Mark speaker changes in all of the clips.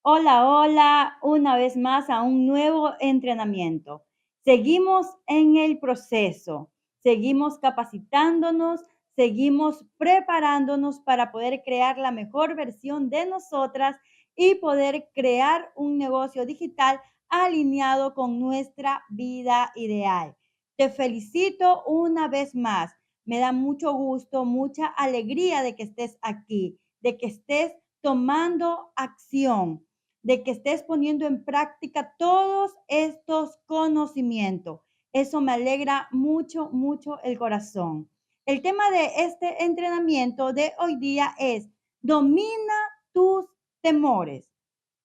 Speaker 1: Hola, hola, una vez más a un nuevo entrenamiento. Seguimos en el proceso, seguimos capacitándonos, seguimos preparándonos para poder crear la mejor versión de nosotras y poder crear un negocio digital alineado con nuestra vida ideal. Te felicito una vez más. Me da mucho gusto, mucha alegría de que estés aquí, de que estés tomando acción, de que estés poniendo en práctica todos estos conocimientos. Eso me alegra mucho, mucho el corazón. El tema de este entrenamiento de hoy día es: domina tus temores.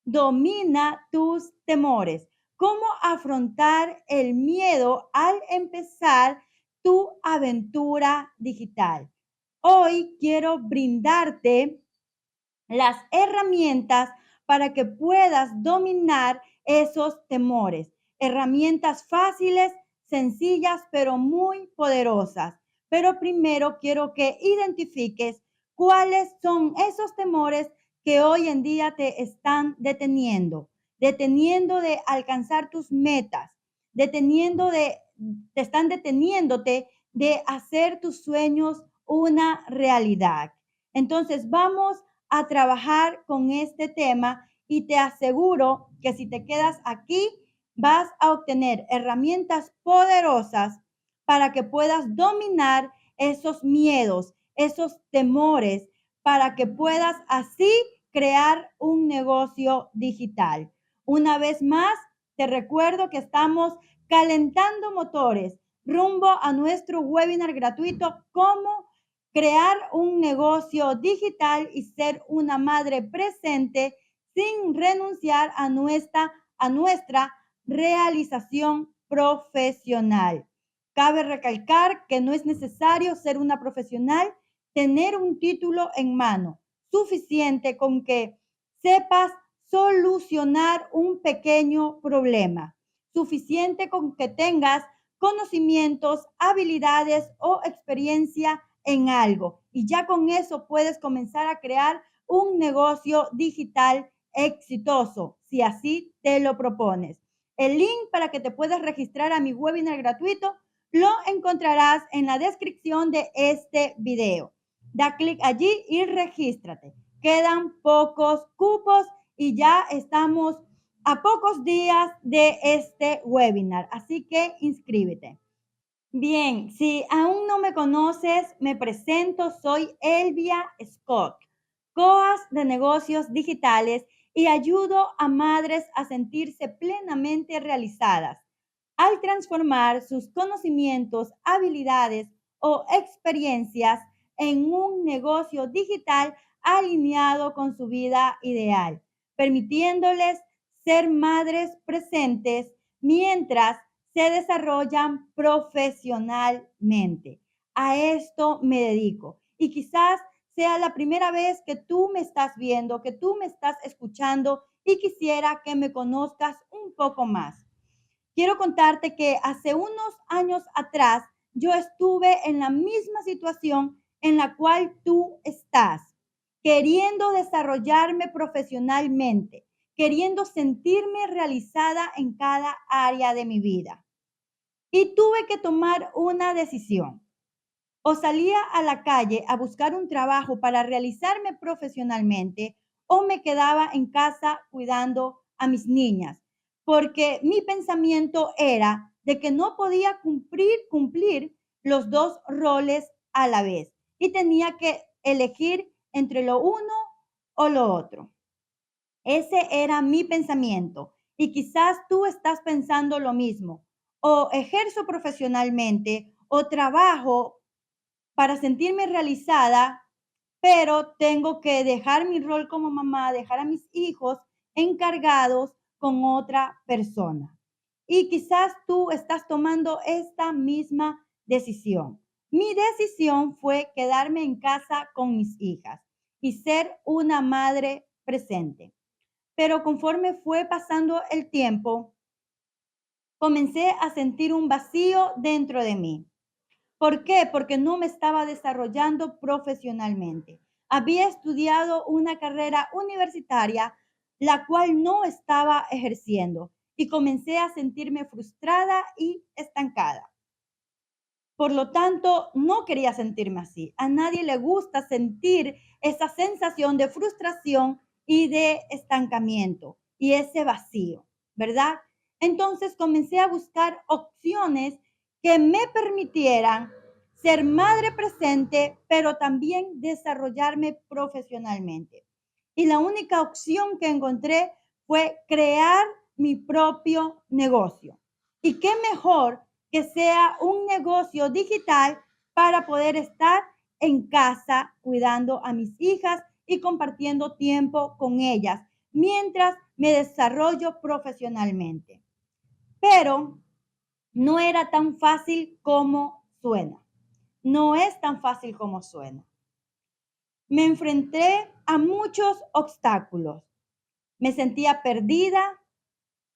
Speaker 1: Domina tus temores. ¿Cómo afrontar el miedo al empezar tu aventura digital? Hoy quiero brindarte las herramientas para que puedas dominar esos temores. Herramientas fáciles, sencillas, pero muy poderosas. Pero primero quiero que identifiques cuáles son esos temores que hoy en día te están deteniendo de alcanzar tus metas, te están deteniéndote de hacer tus sueños una realidad. Entonces, vamos a trabajar con este tema y te aseguro que si te quedas aquí, vas a obtener herramientas poderosas para que puedas dominar esos miedos, esos temores, para que puedas así crear un negocio digital. Una vez más, te recuerdo que estamos calentando motores rumbo a nuestro webinar gratuito, cómo crear un negocio digital y ser una madre presente sin renunciar a nuestra realización profesional. Cabe recalcar que no es necesario ser una profesional, tener un título en mano, suficiente con que sepas solucionar un pequeño problema, suficiente con que tengas conocimientos, habilidades o experiencia en algo. Y ya con eso puedes comenzar a crear un negocio digital exitoso, si así te lo propones. El link para que te puedas registrar a mi webinar gratuito lo encontrarás en la descripción de este video. Da clic allí y regístrate. Quedan pocos cupos y ya estamos a pocos días de este webinar, así que inscríbete. Bien, si aún no me conoces, me presento, soy Elvia Scott, coach de negocios digitales y ayudo a madres a sentirse plenamente realizadas al transformar sus conocimientos, habilidades o experiencias en un negocio digital alineado con su vida ideal, permitiéndoles ser madres presentes mientras se desarrollan profesionalmente. A esto me dedico y quizás sea la primera vez que tú me estás viendo, que tú me estás escuchando y quisiera que me conozcas un poco más. Quiero contarte que hace unos años atrás yo estuve en la misma situación en la cual tú estás, queriendo desarrollarme profesionalmente, queriendo sentirme realizada en cada área de mi vida. Y tuve que tomar una decisión. O salía a la calle a buscar un trabajo para realizarme profesionalmente o me quedaba en casa cuidando a mis niñas, porque mi pensamiento era de que no podía cumplir los dos roles a la vez y tenía que elegir entre lo uno o lo otro. Ese era mi pensamiento y quizás tú estás pensando lo mismo. O ejerzo profesionalmente o trabajo para sentirme realizada, pero tengo que dejar mi rol como mamá, dejar a mis hijos encargados con otra persona. Y quizás tú estás tomando esta misma decisión. Mi decisión fue quedarme en casa con mis hijas y ser una madre presente. Pero conforme fue pasando el tiempo, comencé a sentir un vacío dentro de mí. ¿Por qué? Porque no me estaba desarrollando profesionalmente. Había estudiado una carrera universitaria, la cual no estaba ejerciendo y comencé a sentirme frustrada y estancada. Por lo tanto, no quería sentirme así. A nadie le gusta sentir esa sensación de frustración y de estancamiento y ese vacío, ¿verdad? Entonces comencé a buscar opciones que me permitieran ser madre presente, pero también desarrollarme profesionalmente. Y la única opción que encontré fue crear mi propio negocio. ¿Y qué mejor que sea un negocio digital para poder estar en casa cuidando a mis hijas y compartiendo tiempo con ellas mientras me desarrollo profesionalmente? Pero no era tan fácil como suena. No es tan fácil como suena. Me enfrenté a muchos obstáculos. Me sentía perdida,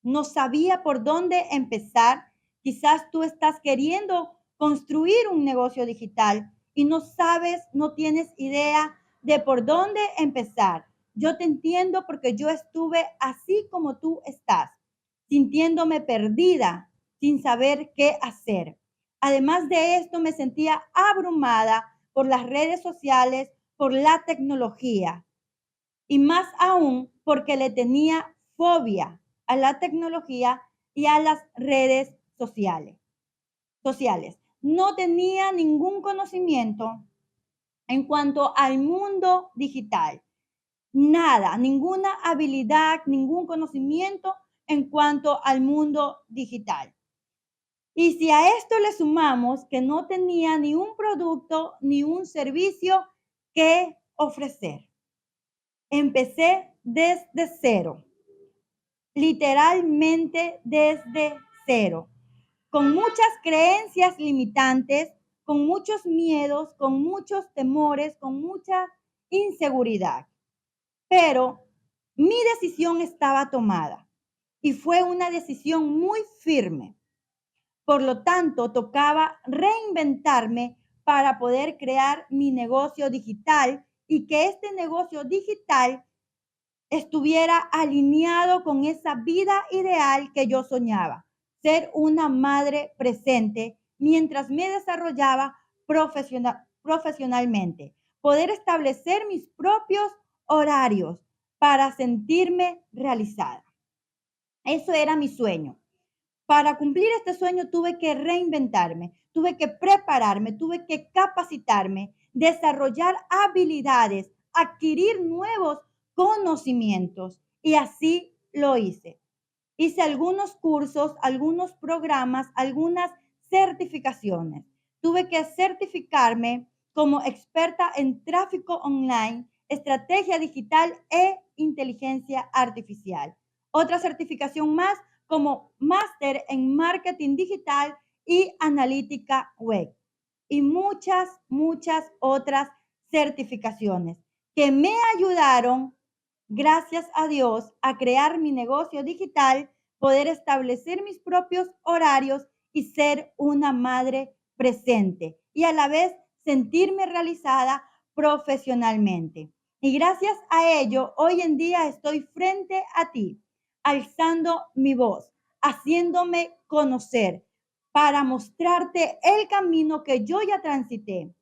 Speaker 1: no sabía por dónde empezar. Quizás tú estás queriendo construir un negocio digital y no sabes, no tienes idea de por dónde empezar. Yo te entiendo porque yo estuve así como tú estás, sintiéndome perdida, sin saber qué hacer. Además de esto, me sentía abrumada por las redes sociales, por la tecnología y más aún porque le tenía fobia a la tecnología y a las redes sociales. No tenía ningún conocimiento en cuanto al mundo digital. Nada, ninguna habilidad, ningún conocimiento en cuanto al mundo digital. Y si a esto le sumamos que no tenía ni un producto ni un servicio que ofrecer, empecé desde cero, literalmente desde cero, con muchas creencias limitantes, con muchos miedos, con muchos temores, con mucha inseguridad. Pero mi decisión estaba tomada y fue una decisión muy firme. Por lo tanto, tocaba reinventarme para poder crear mi negocio digital y que este negocio digital estuviera alineado con esa vida ideal que yo soñaba, ser una madre presente mientras me desarrollaba profesionalmente, poder establecer mis propios horarios para sentirme realizada. Eso era mi sueño. Para cumplir este sueño tuve que reinventarme, tuve que prepararme, tuve que capacitarme, desarrollar habilidades, adquirir nuevos conocimientos y así lo hice. Hice algunos cursos, algunos programas, algunas certificaciones. Tuve que certificarme como experta en tráfico online, estrategia digital e inteligencia artificial. Otra certificación más como máster en marketing digital y analítica web. Y muchas otras certificaciones que me ayudaron, gracias a Dios, a crear mi negocio digital, poder establecer mis propios horarios y ser una madre presente y a la vez sentirme realizada profesionalmente. Y gracias a ello, hoy en día estoy frente a ti, alzando mi voz, haciéndome conocer para mostrarte el camino que yo ya transité,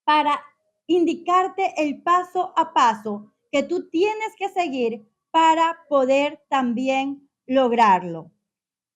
Speaker 1: para indicarte el paso a paso que tú tienes que seguir para poder también lograrlo.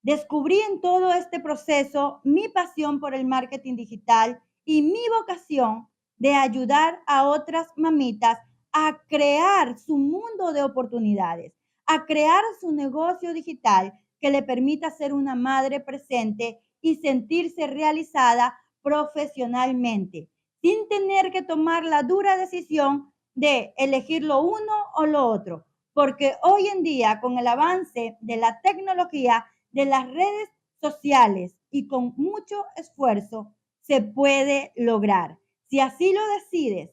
Speaker 1: Descubrí en todo este proceso mi pasión por el marketing digital y mi vocación de ayudar a otras mamitas a crear su mundo de oportunidades, a crear su negocio digital que le permita ser una madre presente y sentirse realizada profesionalmente, sin tener que tomar la dura decisión de elegir lo uno o lo otro. Porque hoy en día, con el avance de la tecnología, de las redes sociales y con mucho esfuerzo, se puede lograr. Si así lo decides,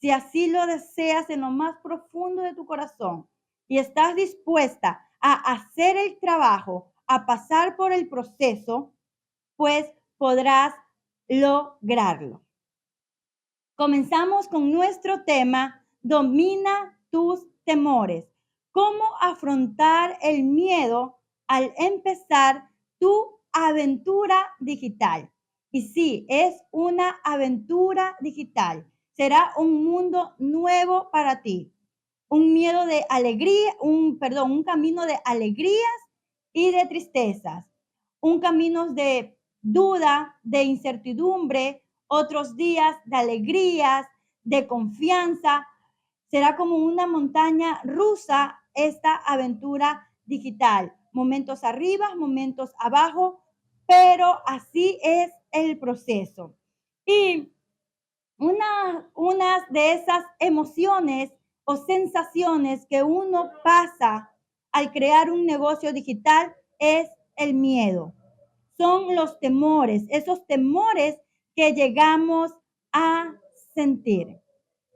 Speaker 1: si así lo deseas en lo más profundo de tu corazón y estás dispuesta a hacer el trabajo, a pasar por el proceso, pues podrás lograrlo. Comenzamos con nuestro tema, domina tus temores. cómo afrontar el miedo al empezar tu aventura digital. Y sí, es una aventura digital. Será un mundo nuevo para ti. Un miedo de alegría, un camino de alegrías y de tristezas. Un camino de duda, de incertidumbre, otros días de alegrías, de confianza. Será como una montaña rusa esta aventura digital. Momentos arriba, momentos abajo, pero así es el proceso. Y una de esas emociones o sensaciones que uno pasa al crear un negocio digital es el miedo. Son los temores, esos temores que llegamos a sentir.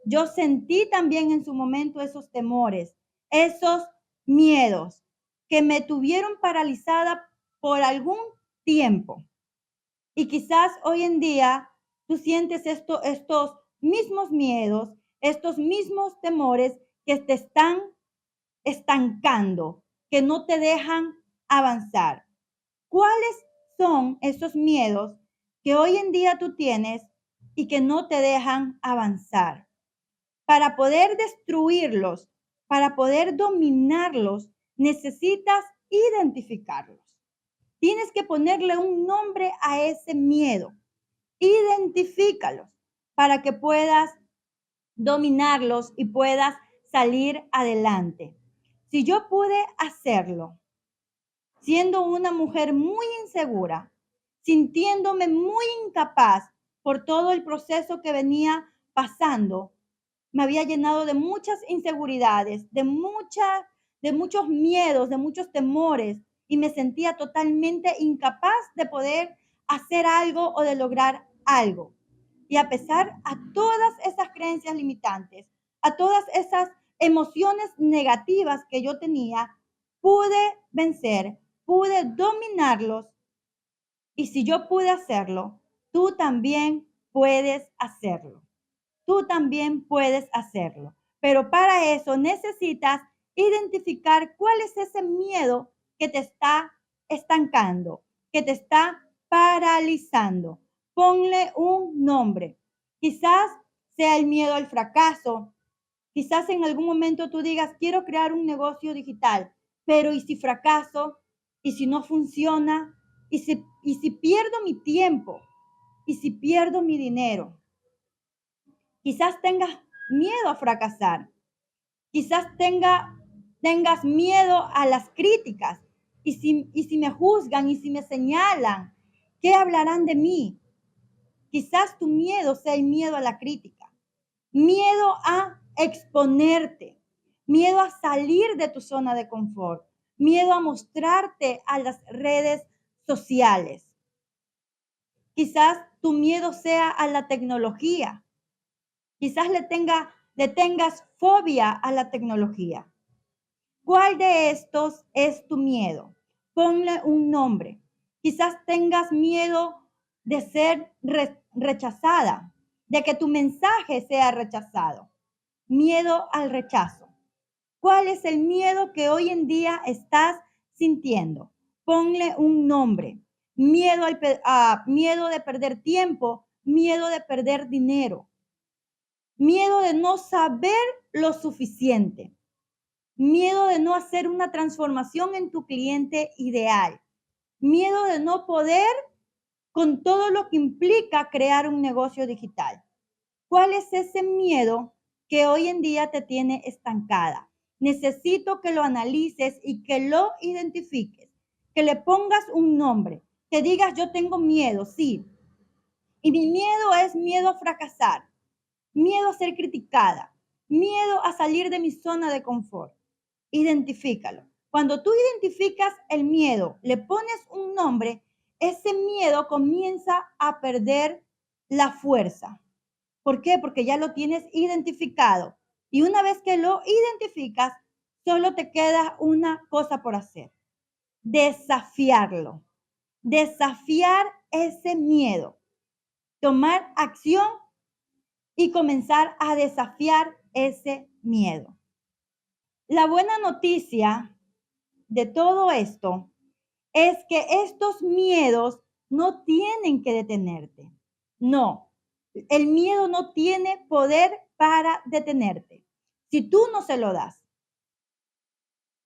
Speaker 1: Yo sentí también en su momento esos temores, esos miedos que me tuvieron paralizada por algún tiempo. Y quizás hoy en día tú sientes estos mismos miedos, estos mismos temores que te están estancando, que no te dejan avanzar. ¿Cuáles son esos miedos que hoy en día tú tienes y que no te dejan avanzar? Para poder destruirlos, para poder dominarlos, necesitas identificarlos. Tienes que ponerle un nombre a ese miedo. Identifícalos para que puedas dominarlos y puedas salir adelante. Si yo pude hacerlo, siendo una mujer muy insegura, sintiéndome muy incapaz por todo el proceso que venía pasando, me había llenado de muchas inseguridades, de muchos miedos, de muchos temores, y me sentía totalmente incapaz de poder hacer algo o de lograr algo. Y a pesar a todas esas creencias limitantes, a todas esas emociones negativas que yo tenía, pude vencer, pude dominarlos. Y si yo pude hacerlo, tú también puedes hacerlo. Tú también puedes hacerlo. Pero para eso necesitas identificar cuál es ese miedo que te está estancando, que te está paralizando. Ponle un nombre. Quizás sea el miedo al fracaso. Quizás en algún momento tú digas, quiero crear un negocio digital, pero ¿y si fracaso? ¿Y si no funciona? ¿Y si pierdo mi tiempo? ¿Y si pierdo mi dinero? Quizás tengas miedo a fracasar. Quizás tengas miedo a las críticas. ¿Y si me juzgan? ¿Y si me señalan? ¿Qué hablarán de mí? Quizás tu miedo sea el miedo a la crítica. Miedo a exponerte. Miedo a salir de tu zona de confort. Miedo a mostrarte a las redes sociales. Quizás tu miedo sea a la tecnología. Quizás le tengas fobia a la tecnología. ¿Cuál de estos es tu miedo? Ponle un nombre. Quizás tengas miedo de ser rechazada, de que tu mensaje sea rechazado. Miedo al rechazo. ¿Cuál es el miedo que hoy en día estás sintiendo? Ponle un nombre. Miedo de perder tiempo, miedo de perder dinero. Miedo de no saber lo suficiente. Miedo de no hacer una transformación en tu cliente ideal. Miedo de no poder con todo lo que implica crear un negocio digital. ¿Cuál es ese miedo que hoy en día te tiene estancada? Necesito que lo analices y que lo identifiques, que le pongas un nombre, que digas yo tengo miedo, sí. Y mi miedo es miedo a fracasar, miedo a ser criticada, miedo a salir de mi zona de confort. Identifícalo. Cuando tú identificas el miedo, le pones un nombre, ese miedo comienza a perder la fuerza. ¿Por qué? Porque ya lo tienes identificado. Y una vez que lo identificas, solo te queda una cosa por hacer. Desafiarlo. Desafiar ese miedo. Tomar acción y comenzar a desafiar ese miedo. La buena noticia de todo esto es que estos miedos no tienen que detenerte. No, el miedo no tiene poder para detenerte. Si tú no se lo das,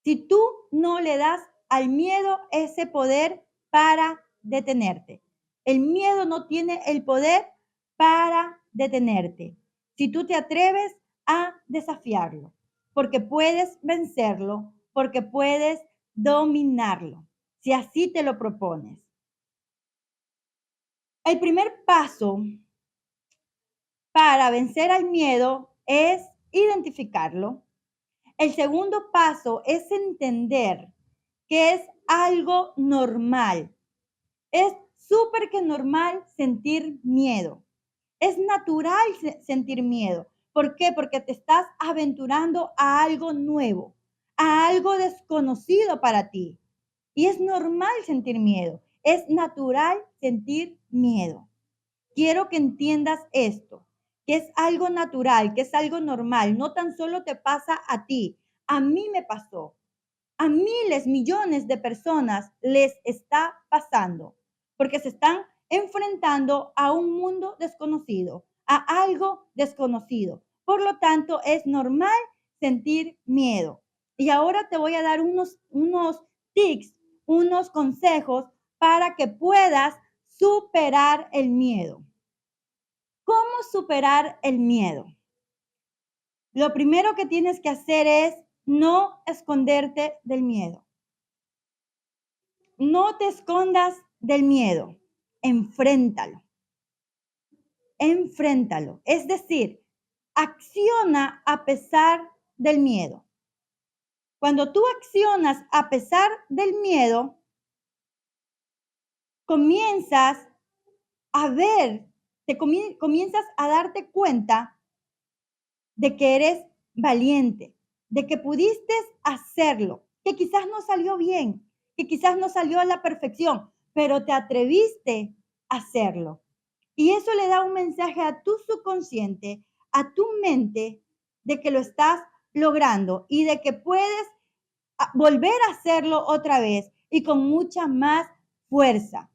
Speaker 1: si tú no le das al miedo ese poder para detenerte. El miedo no tiene el poder para detenerte. Si tú te atreves a desafiarlo, porque puedes vencerlo, porque puedes dominarlo, si así te lo propones. El primer paso para vencer al miedo es identificarlo. El segundo paso es entender que es algo normal. Es súper que normal sentir miedo. Es natural sentir miedo. ¿Por qué? Porque te estás aventurando a algo nuevo, a algo desconocido para ti. Y es normal sentir miedo. Es natural sentir miedo. Quiero que entiendas esto, que es algo natural, que es algo normal. No tan solo te pasa a ti. A mí me pasó. A miles, millones de personas les está pasando porque se están enfrentando a un mundo desconocido, a algo desconocido. Por lo tanto, es normal sentir miedo. Y ahora te voy a dar unos tips, unos consejos para que puedas superar el miedo. ¿Cómo superar el miedo? Lo primero que tienes que hacer es no esconderte del miedo. No te escondas del miedo, enfréntalo, enfréntalo. Es decir, acciona a pesar del miedo. Cuando tú accionas a pesar del miedo, comienzas a ver, comienzas a darte cuenta de que eres valiente, de que pudiste hacerlo, que quizás no salió bien, que quizás no salió a la perfección, pero te atreviste a hacerlo. Y eso le da un mensaje a tu subconsciente, a tu mente, de que lo estás logrando y de que puedes volver a hacerlo otra vez y con mucha más fuerza.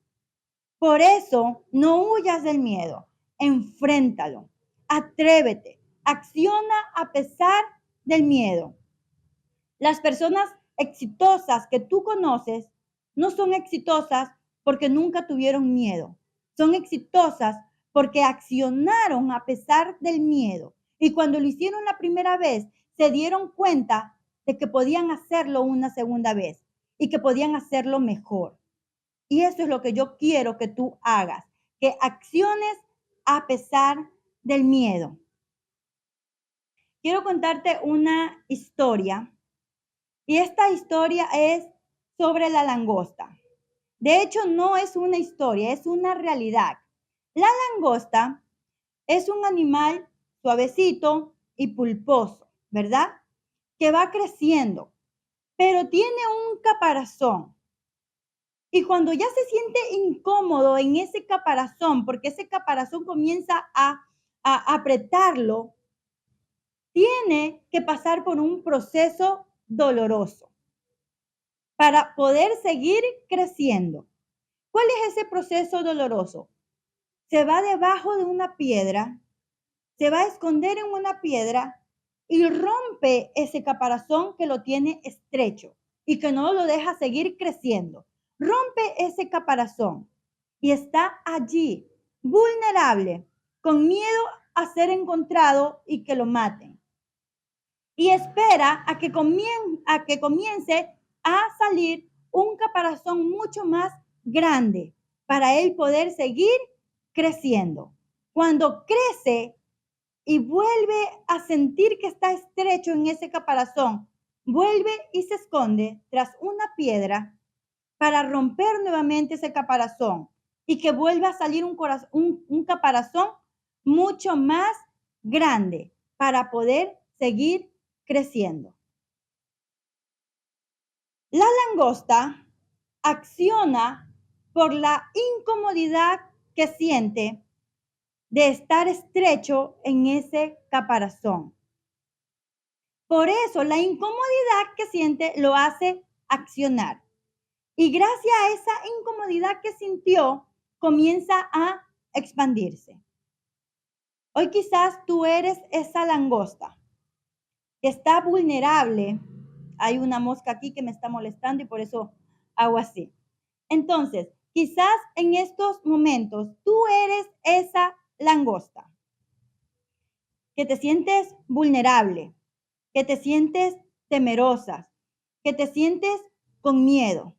Speaker 1: Por eso, no huyas del miedo, enfréntalo, atrévete, acciona a pesar del miedo. Las personas exitosas que tú conoces no son exitosas porque nunca tuvieron miedo. Son exitosas porque accionaron a pesar del miedo. Y cuando lo hicieron la primera vez, se dieron cuenta de que podían hacerlo una segunda vez y que podían hacerlo mejor. Y eso es lo que yo quiero que tú hagas, que acciones a pesar del miedo. Quiero contarte una historia y esta historia es sobre la langosta. De hecho, no es una historia, es una realidad. La langosta es un animal suavecito y pulposo, ¿verdad? Que va creciendo, pero tiene un caparazón. Y cuando ya se siente incómodo en ese caparazón, porque ese caparazón comienza a apretarlo, tiene que pasar por un proceso doloroso para poder seguir creciendo. ¿Cuál es ese proceso doloroso? Se va debajo de una piedra, se va a esconder en una piedra y rompe ese caparazón que lo tiene estrecho y que no lo deja seguir creciendo. Rompe ese caparazón y está allí, vulnerable, con miedo a ser encontrado y que lo maten. Y espera a que comience a salir un caparazón mucho más grande para él poder seguir creciendo. Cuando crece y vuelve a sentir que está estrecho en ese caparazón, vuelve y se esconde tras una piedra para romper nuevamente ese caparazón y que vuelva a salir un caparazón mucho más grande para poder seguir creciendo. La langosta acciona por la incomodidad que siente de estar estrecho en ese caparazón. Por eso la incomodidad que siente lo hace accionar. Y gracias a esa incomodidad que sintió, comienza a expandirse. Hoy quizás tú eres esa langosta que está vulnerable. Hay una mosca aquí que me está molestando y por eso hago así. Entonces, quizás en estos momentos tú eres esa langosta que te sientes vulnerable, que te sientes temerosa, que te sientes con miedo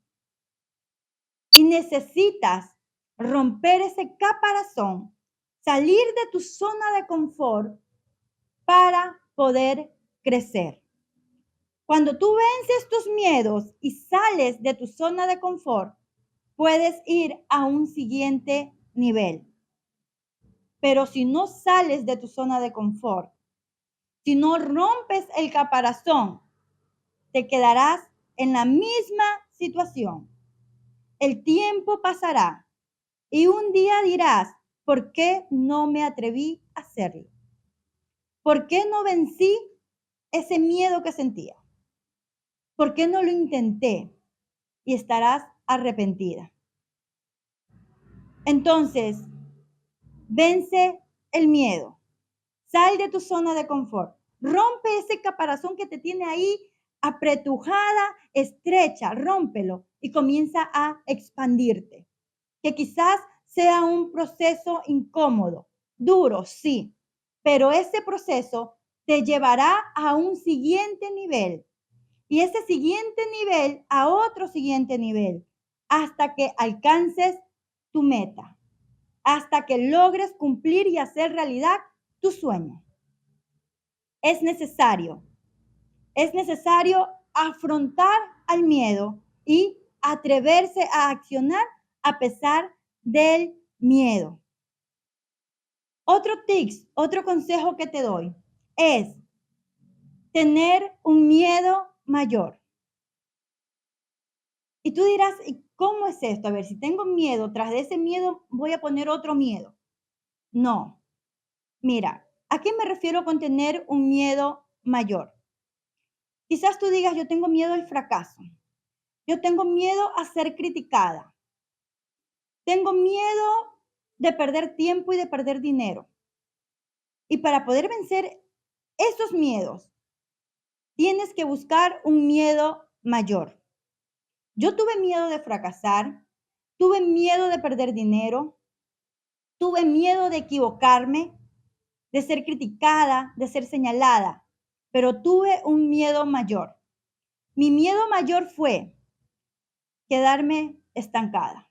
Speaker 1: y necesitas romper ese caparazón, salir de tu zona de confort para poder crecer. Cuando tú vences tus miedos y sales de tu zona de confort, puedes ir a un siguiente nivel. Pero si no sales de tu zona de confort, si no rompes el caparazón, te quedarás en la misma situación. El tiempo pasará y un día dirás, ¿por qué no me atreví a hacerlo? ¿Por qué no vencí ese miedo que sentía? ¿Por qué no lo intenté? Y estarás arrepentida. Entonces, vence el miedo. Sal de tu zona de confort. Rompe ese caparazón que te tiene ahí apretujada, estrecha. Rómpelo y comienza a expandirte. Que quizás sea un proceso incómodo, duro, sí, pero ese proceso te llevará a un siguiente nivel y ese siguiente nivel a otro siguiente nivel hasta que alcances tu meta, hasta que logres cumplir y hacer realidad tu sueño. Es necesario afrontar al miedo y atreverse a accionar a pesar del miedo. Otro tips, otro consejo que te doy es tener un miedo mayor. Y tú dirás, ¿y cómo es esto? A ver, si tengo miedo, tras de ese miedo voy a poner otro miedo. No. Mira, ¿a qué me refiero con tener un miedo mayor? Quizás tú digas, yo tengo miedo al fracaso. Yo tengo miedo a ser criticada. Tengo miedo de perder tiempo y de perder dinero. Y para poder vencer esos miedos, tienes que buscar un miedo mayor. Yo tuve miedo de fracasar, tuve miedo de perder dinero, tuve miedo de equivocarme, de ser criticada, de ser señalada, pero tuve un miedo mayor. Mi miedo mayor fue quedarme estancada,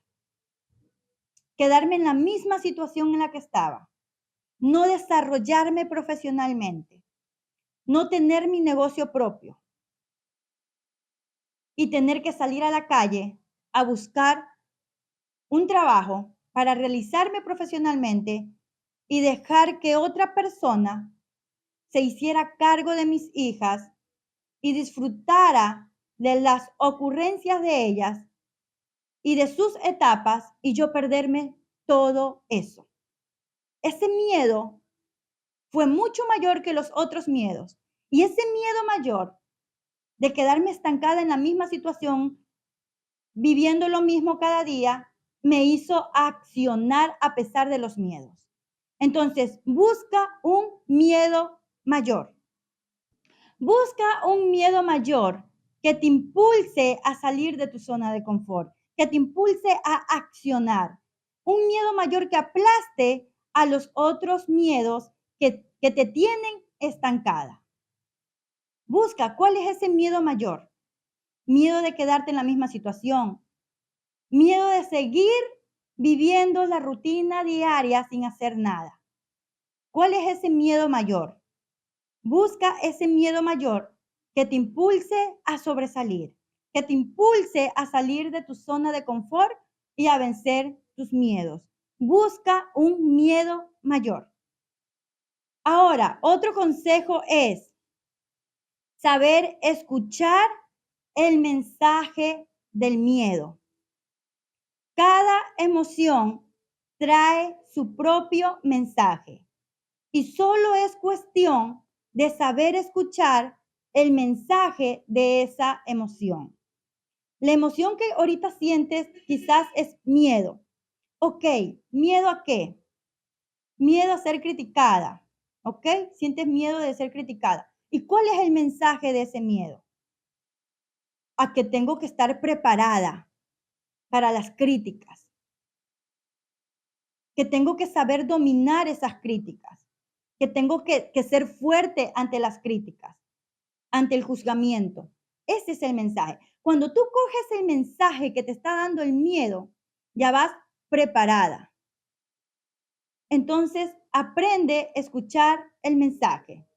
Speaker 1: quedarme en la misma situación en la que estaba, no desarrollarme profesionalmente, no tener mi negocio propio y tener que salir a la calle a buscar un trabajo para realizarme profesionalmente y dejar que otra persona se hiciera cargo de mis hijas y disfrutara de las ocurrencias de ellas y de sus etapas y yo perderme todo eso. Ese miedo fue mucho mayor que los otros miedos y ese miedo mayor de quedarme estancada en la misma situación, viviendo lo mismo cada día, me hizo accionar a pesar de los miedos. Entonces, busca un miedo mayor. Busca un miedo mayor que te impulse a salir de tu zona de confort, que te impulse a accionar. Un miedo mayor que aplaste a los otros miedos que te tienen estancada. Busca cuál es ese miedo mayor. Miedo de quedarte en la misma situación. Miedo de seguir viviendo la rutina diaria sin hacer nada. ¿Cuál es ese miedo mayor? Busca ese miedo mayor que te impulse a sobresalir, que te impulse a salir de tu zona de confort y a vencer tus miedos. Busca un miedo mayor. Ahora, otro consejo es saber escuchar el mensaje del miedo. Cada emoción trae su propio mensaje y solo es cuestión de saber escuchar el mensaje de esa emoción. La emoción que ahorita sientes quizás es miedo. Ok, ¿miedo a qué? Miedo a ser criticada. ¿Ok? Sientes miedo de ser criticada. ¿Y cuál es el mensaje de ese miedo? A que tengo que estar preparada para las críticas, que tengo que saber dominar esas críticas, que tengo que ser fuerte ante las críticas, ante el juzgamiento. Ese es el mensaje. Cuando tú coges el mensaje que te está dando el miedo, ya vas preparada. Entonces, aprende a escuchar el mensaje.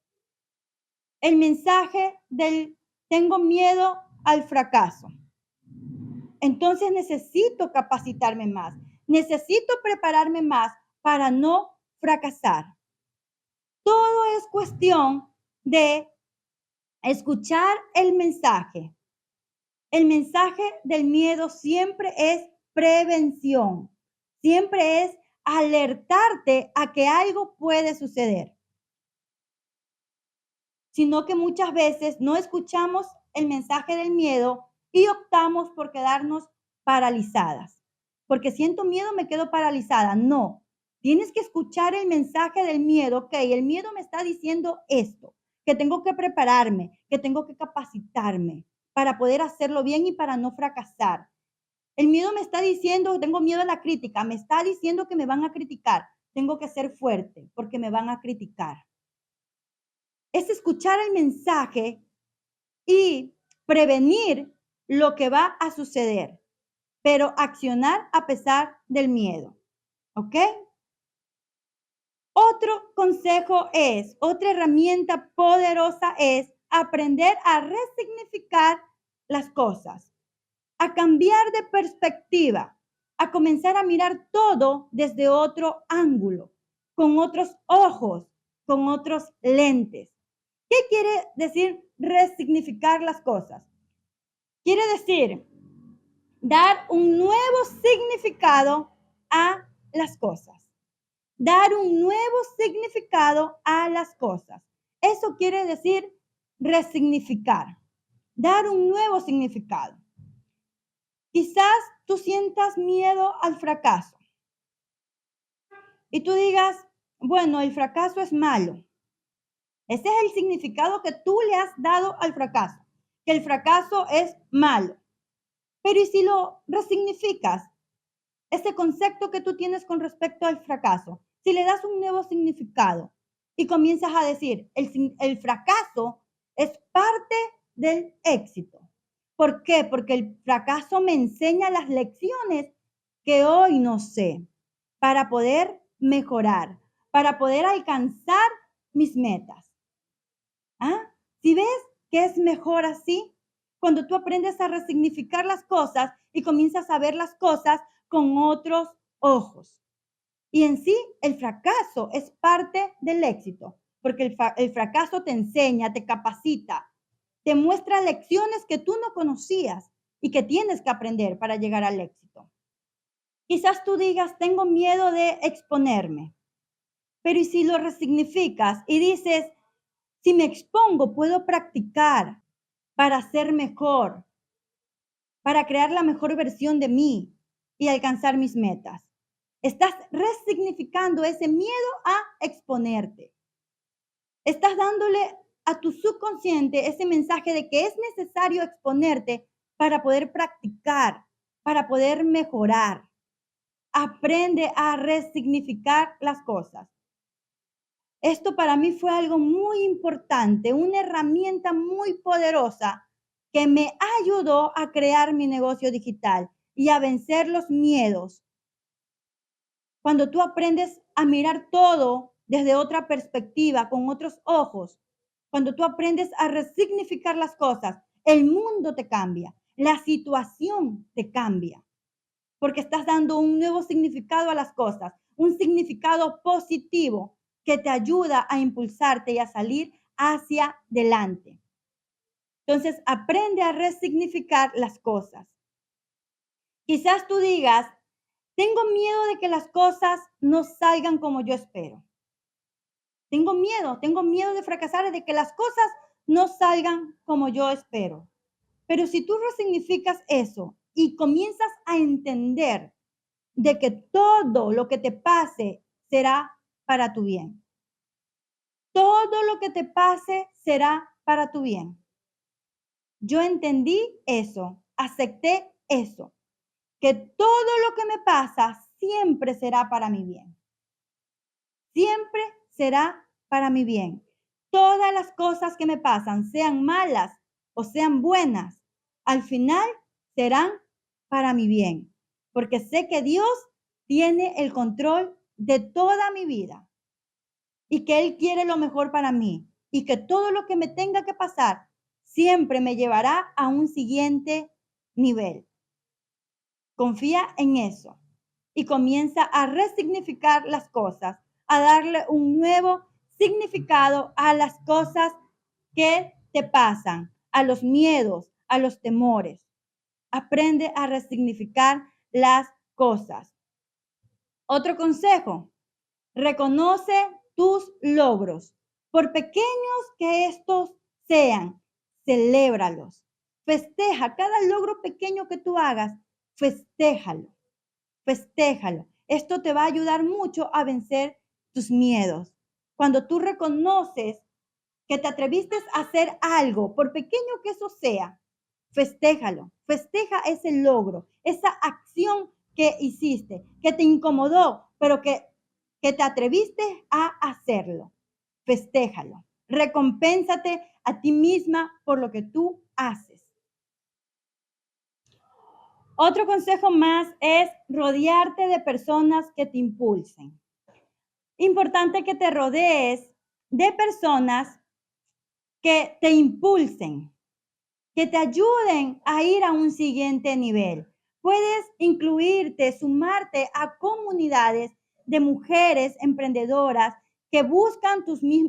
Speaker 1: El mensaje del tengo miedo al fracaso. Entonces necesito capacitarme más, necesito prepararme más para no fracasar. Todo es cuestión de escuchar el mensaje. El mensaje del miedo siempre es prevención, siempre es alertarte a que algo puede suceder, sino que muchas veces no escuchamos el mensaje del miedo y optamos por quedarnos paralizadas. Porque siento miedo, me quedo paralizada. No, tienes que escuchar el mensaje del miedo. Ok, el miedo me está diciendo esto, que tengo que prepararme, que tengo que capacitarme para poder hacerlo bien y para no fracasar. El miedo me está diciendo, tengo miedo a la crítica, me está diciendo que me van a criticar. Tengo que ser fuerte porque me van a criticar. Es escuchar el mensaje y prevenir lo que va a suceder, pero accionar a pesar del miedo. ¿Ok? Otro consejo es, otra herramienta poderosa es aprender a resignificar las cosas, a cambiar de perspectiva, a comenzar a mirar todo desde otro ángulo, con otros ojos, con otros lentes. ¿Qué quiere decir resignificar las cosas? Quiere decir dar un nuevo significado a las cosas. Dar un nuevo significado a las cosas. Eso quiere decir resignificar. Dar un nuevo significado. Quizás tú sientas miedo al fracaso y tú digas, bueno, el fracaso es malo. Ese es el significado que tú le has dado al fracaso, que el fracaso es malo. Pero ¿y si lo resignificas? Ese concepto que tú tienes con respecto al fracaso, si le das un nuevo significado y comienzas a decir, el fracaso es parte del éxito. ¿Por qué? Porque el fracaso me enseña las lecciones que hoy no sé para poder mejorar, para poder alcanzar mis metas. ¿Ah? ¿Sí ves que es mejor así? Cuando tú aprendes a resignificar las cosas y comienzas a ver las cosas con otros ojos. Y en sí, el fracaso es parte del éxito, porque el fracaso te enseña, te capacita, te muestra lecciones que tú no conocías y que tienes que aprender para llegar al éxito. Quizás tú digas, tengo miedo de exponerme, pero ¿y si lo resignificas y dices, si me expongo, puedo practicar para ser mejor, para crear la mejor versión de mí y alcanzar mis metas? Estás resignificando ese miedo a exponerte. Estás dándole a tu subconsciente ese mensaje de que es necesario exponerte para poder practicar, para poder mejorar. Aprende a resignificar las cosas. Esto para mí fue algo muy importante, una herramienta muy poderosa que me ayudó a crear mi negocio digital y a vencer los miedos. Cuando tú aprendes a mirar todo desde otra perspectiva, con otros ojos, cuando tú aprendes a resignificar las cosas, el mundo te cambia, la situación te cambia, porque estás dando un nuevo significado a las cosas, un significado positivo que te ayuda a impulsarte y a salir hacia adelante. Entonces, aprende a resignificar las cosas. Quizás tú digas, tengo miedo de que las cosas no salgan como yo espero. Tengo miedo de fracasar, de que las cosas no salgan como yo espero. Pero si tú resignificas eso y comienzas a entender de que todo lo que te pase será para tu bien. Todo lo que te pase será para tu bien. Yo entendí eso, acepté eso, que todo lo que me pasa siempre será para mi bien. Siempre será para mi bien. Todas las cosas que me pasan, sean malas o sean buenas, al final serán para mi bien, porque sé que Dios tiene el control de toda mi vida y que Él quiere lo mejor para mí y que todo lo que me tenga que pasar siempre me llevará a un siguiente nivel. Confía en eso y comienza a resignificar las cosas, a darle un nuevo significado a las cosas que te pasan, a los miedos, a los temores. Aprende a resignificar las cosas. Otro consejo, reconoce tus logros. Por pequeños que estos sean, celébralos. Festeja cada logro pequeño que tú hagas, festéjalo. Festéjalo. Esto te va a ayudar mucho a vencer tus miedos. Cuando tú reconoces que te atreviste a hacer algo, por pequeño que eso sea, festéjalo. Festeja ese logro, esa acción que hiciste, que te incomodó, pero que te atreviste a hacerlo. Festéjalo. Recompénsate a ti misma por lo que tú haces. Otro consejo más es rodearte de personas que te impulsen. Importante que te rodees de personas que te impulsen, que te ayuden a ir a un siguiente nivel. Puedes incluirte, sumarte a comunidades de mujeres emprendedoras que buscan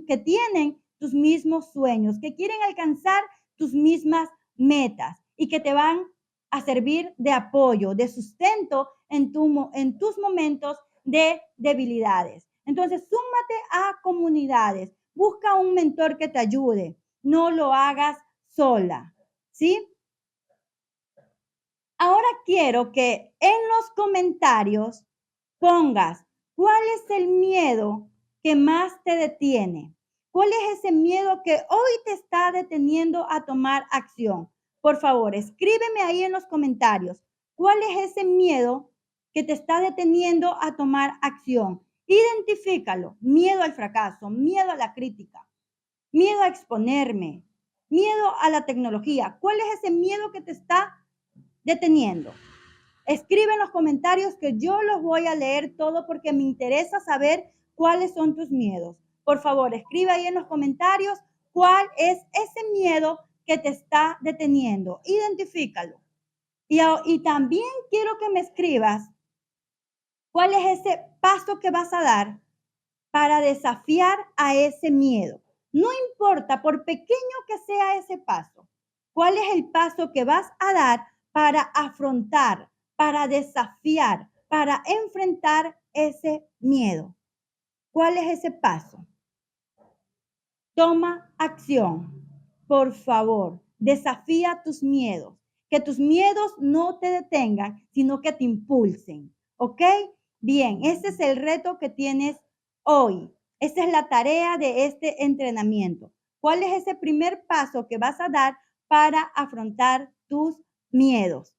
Speaker 1: que tienen tus mismos sueños, que quieren alcanzar tus mismas metas y que te van a servir de apoyo, de sustento en tus momentos de debilidades. Entonces, súmate a comunidades, busca un mentor que te ayude, no lo hagas sola, ¿sí? Ahora quiero que en los comentarios pongas cuál es el miedo que más te detiene. ¿Cuál es ese miedo que hoy te está deteniendo a tomar acción? Por favor, escríbeme ahí en los comentarios. ¿Cuál es ese miedo que te está deteniendo a tomar acción? Identifícalo. Miedo al fracaso, miedo a la crítica, miedo a exponerme, miedo a la tecnología. ¿Cuál es ese miedo que te está deteniendo? Escribe en los comentarios que yo los voy a leer todo porque me interesa saber cuáles son tus miedos. Por favor, escribe ahí en los comentarios cuál es ese miedo que te está deteniendo. Identifícalo. Y también quiero que me escribas cuál es ese paso que vas a dar para desafiar a ese miedo. No importa, por pequeño que sea ese paso, cuál es el paso que vas a dar para afrontar, para desafiar, para enfrentar ese miedo. ¿Cuál es ese paso? Toma acción. Por favor, desafía tus miedos. Que tus miedos no te detengan, sino que te impulsen. ¿Ok? Bien, ese es el reto que tienes hoy. Esa es la tarea de este entrenamiento. ¿Cuál es ese primer paso que vas a dar para afrontar tus miedos?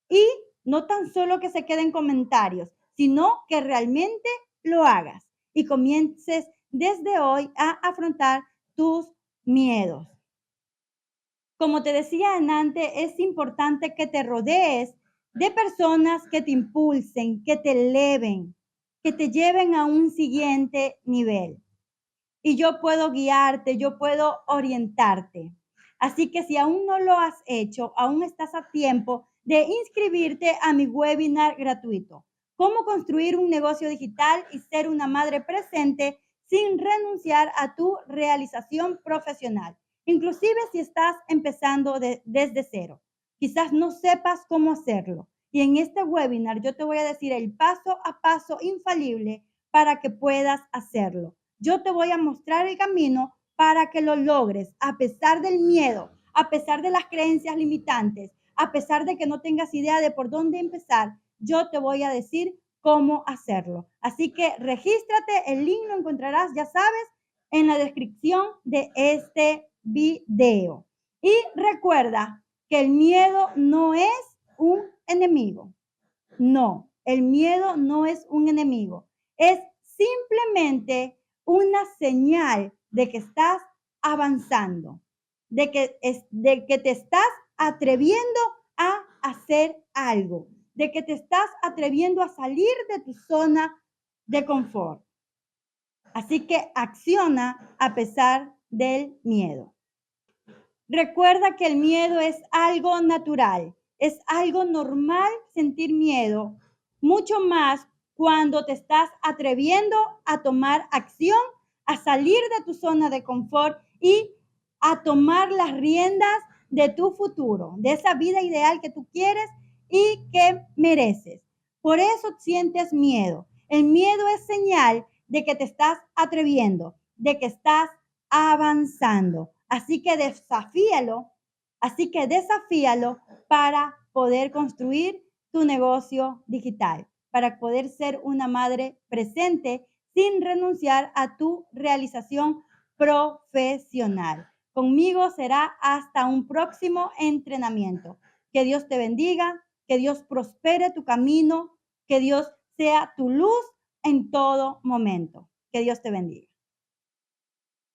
Speaker 1: Y no tan solo que se queden comentarios, sino que realmente lo hagas y comiences desde hoy a afrontar tus miedos. Como te decía antes, es importante que te rodees de personas que te impulsen, que te eleven, que te lleven a un siguiente nivel. Y yo puedo guiarte, yo puedo orientarte. Así que si aún no lo has hecho, aún estás a tiempo de inscribirte a mi webinar gratuito. Cómo construir un negocio digital y ser una madre presente sin renunciar a tu realización profesional. Inclusive si estás empezando desde cero. Quizás no sepas cómo hacerlo. Y en este webinar yo te voy a decir el paso a paso infalible para que puedas hacerlo. Yo te voy a mostrar el camino para que lo logres, a pesar del miedo, a pesar de las creencias limitantes, a pesar de que no tengas idea de por dónde empezar, yo te voy a decir cómo hacerlo. Así que regístrate, el link lo encontrarás, ya sabes, en la descripción de este video. Y recuerda que el miedo no es un enemigo. No, el miedo no es un enemigo. Es simplemente una señal de que estás avanzando, de que te estás atreviendo a hacer algo, de que te estás atreviendo a salir de tu zona de confort. Así que acciona a pesar del miedo. Recuerda que el miedo es algo natural, es algo normal sentir miedo, mucho más cuando te estás atreviendo a tomar acción, a salir de tu zona de confort y a tomar las riendas de tu futuro, de esa vida ideal que tú quieres y que mereces. Por eso sientes miedo. El miedo es señal de que te estás atreviendo, de que estás avanzando. Así que desafíalo para poder construir tu negocio digital, para poder ser una madre presente sin renunciar a tu realización profesional. Conmigo será hasta un próximo entrenamiento. Que Dios te bendiga, que Dios prospere tu camino, que Dios sea tu luz en todo momento. Que Dios te bendiga.